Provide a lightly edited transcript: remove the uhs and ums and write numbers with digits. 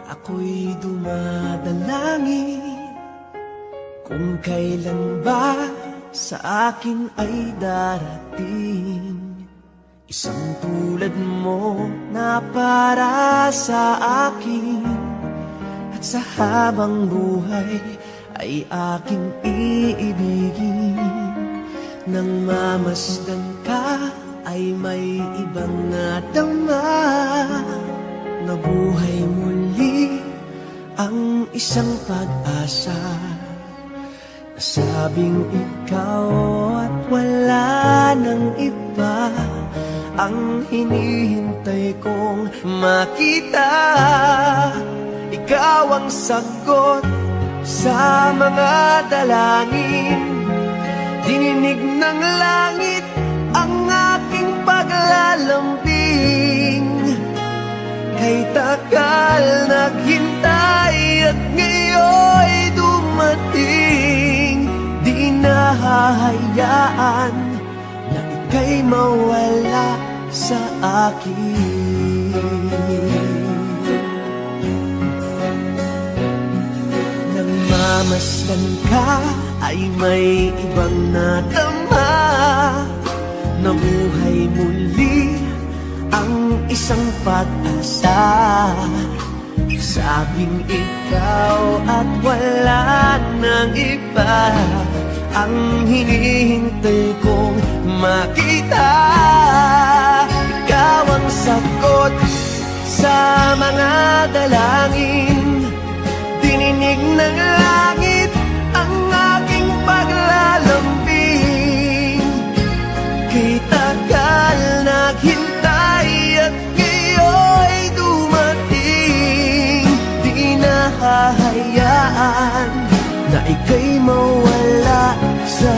Ako'y dumadalangin kung kailan ba sa akin ay darating isang tulad mo na para sa akin. At sa habang buhay ay aking iibigin. Nang mamasdan ka ay may ibang nadama, nabuhay muli ang isang pag-asa. Nasabing ikaw at wala nang iba ang hinihintay kong makita. Ikaw ang sagot sa mga dalangin, dininig ng langit ang aking paglalambing. Kay tagal naghintay at ngayon'y dumating. Di nahahayaan na ika'y mawala sa akin. Nang mamasdan ka ay may ibang nadama, nabuhay muli ang isang pag-asa. Sabing ikaw at wala nang iba ang hinihintay kong makita. Ikaw ang sagot sa mga dalangin, dininig ng langit ang aking paglalambing. Kay tagal naghintay at ngayon'y dumating. Di nahahayaan na ika'y mawala sa